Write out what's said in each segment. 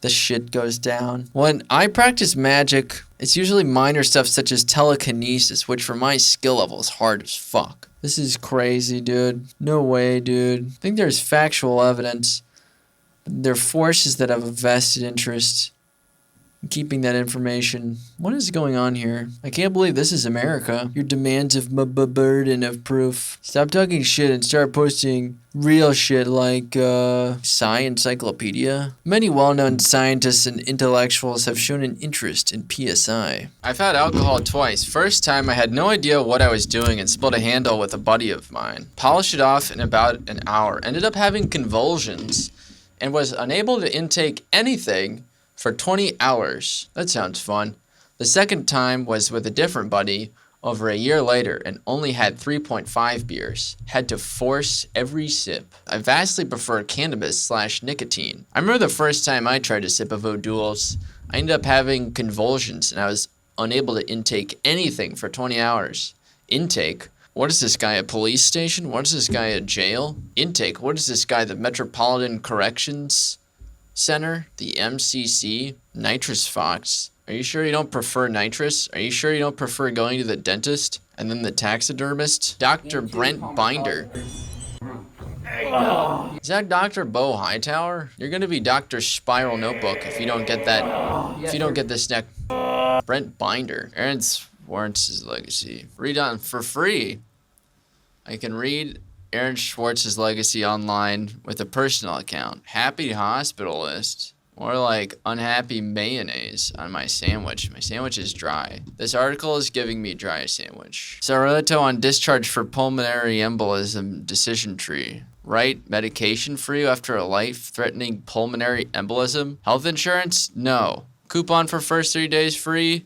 the shit goes down. When I practice magic, it's usually minor stuff such as telekinesis, which for my skill level is hard as fuck. This is crazy, dude. No way, dude. I think there's factual evidence. There are forces that have a vested interest in keeping that information. What is going on here? I can't believe this is America. Your demands of burden of proof. Stop talking shit and start posting real shit like Sci Encyclopedia. Many well-known scientists and intellectuals have shown an interest in PSI. I've had alcohol twice. First time I had no idea what I was doing and spilled a handle with a buddy of mine. Polished it off in about an hour. Ended up having convulsions and was unable to intake anything for 20 hours. That sounds fun. The second time was with a different buddy over a year later and only had 3.5 beers. Had to force every sip. I vastly prefer cannabis/nicotine. I remember the first time I tried a sip of O'Doul's, I ended up having convulsions and I was unable to intake anything for 20 hours. Intake? What is this guy, a police station? What is this guy, a jail? Intake? What is this guy, the Metropolitan Corrections Center? The MCC? Nitrous Fox? Are you sure you don't prefer nitrous? Are you sure you don't prefer going to the dentist and then the taxidermist? Dr. Brent Binder. Is that Dr. Bo Hightower? You're gonna be Dr. Spiral Notebook if you don't get that. If you don't get this neck. Brent Binder. Aaron Schwartz's legacy. Read on for free. I can read Aaron Schwartz's legacy online with a personal account. Happy hospitalist. More like unhappy mayonnaise on my sandwich. My sandwich is dry. This article is giving me dry sandwich. Sarito on discharge for pulmonary embolism decision tree. Right medication for you after a life-threatening pulmonary embolism? Health insurance? No. Coupon for first 3 days free?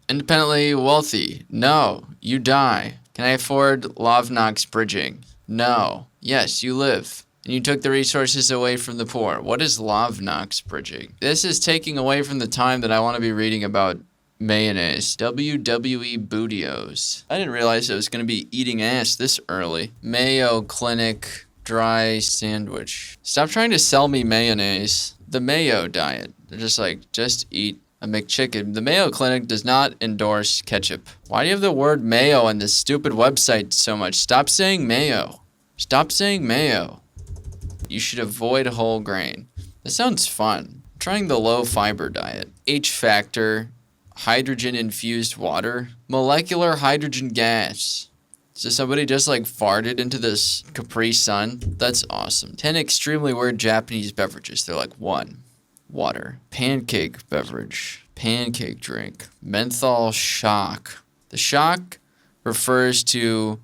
Independently wealthy? No. You die. Can I afford Lovnox bridging? No. Yes, you live. And you took the resources away from the poor. What is Lovnox bridging? This is taking away from the time that I want to be reading about mayonnaise. WWE Bootios. I didn't realize I was going to be eating ass this early. Mayo Clinic dry sandwich. Stop trying to sell me mayonnaise. The Mayo diet. They're just like, just eat a McChicken. The Mayo Clinic does not endorse ketchup. Why do you have the word mayo on this stupid website so much? Stop saying mayo. Stop saying mayo. You should avoid whole grain. This sounds fun. I'm trying the low fiber diet. H factor, hydrogen infused water, molecular hydrogen gas. So somebody just like farted into this Capri Sun? That's awesome. 10 extremely weird Japanese beverages. They're like 1. Water. Pancake beverage. Pancake drink. Menthol shock. The shock refers to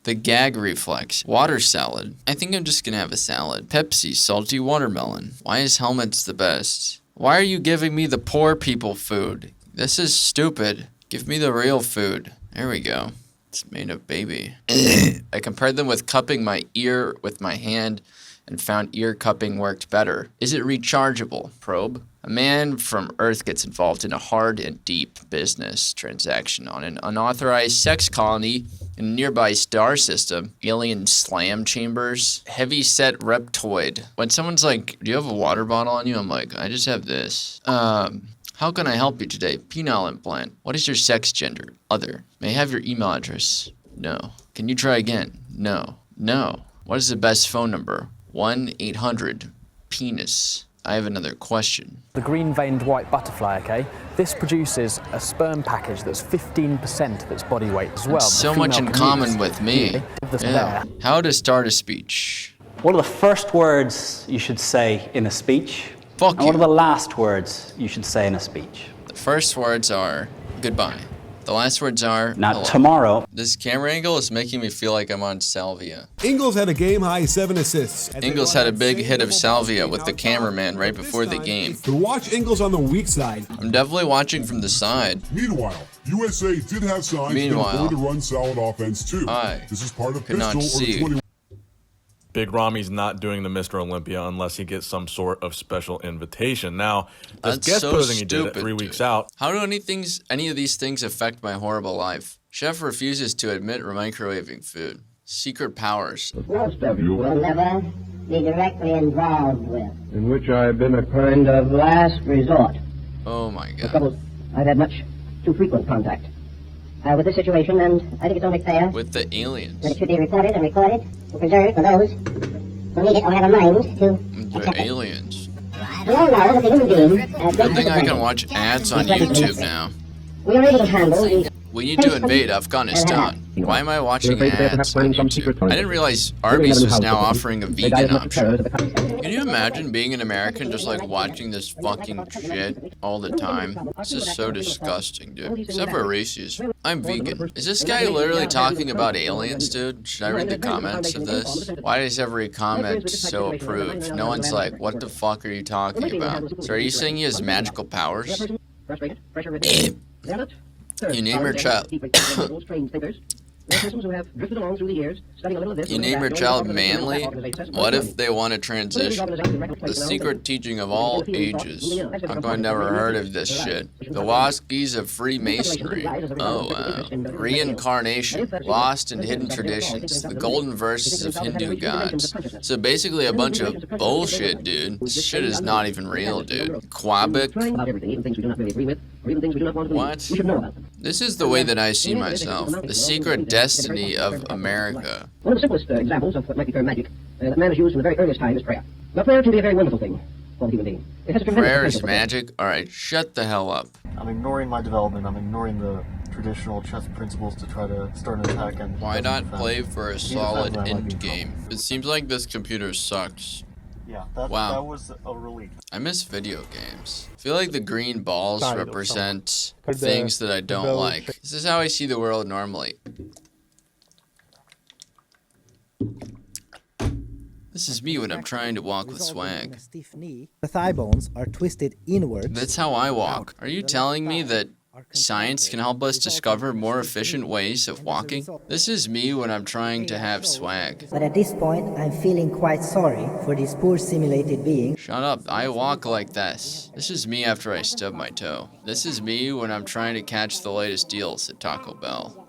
the gag reflex. Water salad. I think I'm just gonna have a salad. Pepsi, salty watermelon. Why is helmets the best? Why are you giving me the poor people food? This is stupid. Give me the real food. There we go. It's made of baby. I compared them with cupping my ear with my hand and found ear cupping worked better. Is it rechargeable? Probe. A man from Earth gets involved in a hard and deep business transaction on an unauthorized sex colony in a nearby star system. Alien slam chambers. Heavy-set reptoid. When someone's like, do you have a water bottle on you? I'm like, I just have this. How can I help you today? Penile implant. What is your sex gender? Other. May I have your email address? No. Can you try again? No. No. What is the best phone number? 1-800-PENIS. I have another question. The green-veined white butterfly, okay? This produces a sperm package that's 15% of its body weight as well. So much in common with me. Yeah. How to start a speech. What are the first words you should say in a speech? Fuck and you. What are the last words you should say in a speech? The first words are goodbye. The last words are Not hello. tomorrow. This camera angle is making me feel like I'm on Salvia. Ingles had a game-high 7 assists. Ingles had a big hit of Salvia with the cameraman right before the game. To watch Ingles on the weak side. I'm definitely watching from the side. Meanwhile, USA did have signs Meanwhile, to run solid offense too. This is part of could not Pistol or the see. 21. Big Rami's not doing the Mr. Olympia unless he gets some sort of special invitation. Now, this That's guest so posing he did stupid, at 3 weeks dude. out. How do any of these things affect my horrible life? Chef refuses to admit microwaving food. Secret powers. Most of you will never be directly involved with. In which I have been a Kind of last resort. Oh my The god. trouble, I've had much too frequent contact with this situation, and I think it's only fair With the aliens. that it should be reported and recorded and preserved for those who need it or have a mind to The accept it. aliens. We all know that the human being Good thing I can watch ads on YouTube now. We already can handle the We need to invade Afghanistan. Why am I watching ads on YouTube? I didn't realize Arby's was now offering a vegan option. Can you imagine being an American just like watching this fucking shit all the time? This is so disgusting, dude. Except for Reese's. I'm vegan. Is this guy literally talking about aliens, dude? Should I read the comments of this? Why is every comment so approved? No one's like, what the fuck are you talking about? So are you saying he has magical powers? You name your child. You name your child Manly? What if they want to transition? The secret teaching of all ages. I've never heard of this shit. The Waskies of Freemasonry. Oh wow. Reincarnation. Lost and hidden traditions. The golden verses of Hindu gods. So basically a bunch of bullshit, dude. This shit is not even real, dude. Quabic? What? This is the way that I see myself. The secret destiny of America. One of the simplest examples of what might be termed magic that man has used from the very earliest time is prayer. Now, prayer can be a very wonderful thing for the human being. It has a tremendous Prayer is potential. magic? Alright, shut the hell up. I'm ignoring my development. I'm ignoring the traditional chess principles to try to start an attack and... Why not play for a solid defend, end game? It seems like this computer sucks. Yeah, Wow. that was a relief. I miss video games. I feel like the green balls represent things that I don't like. This is how I see the world normally. This is me when I'm trying to walk with swag. The thigh bones are twisted inwards. That's how I walk. Are you telling me that science can help us discover more efficient ways of walking? This is me when I'm trying to have swag. But at this point, I'm feeling quite sorry for these poor simulated beings. Shut up, I walk like this. This is me after I stub my toe. This is me when I'm trying to catch the latest deals at Taco Bell.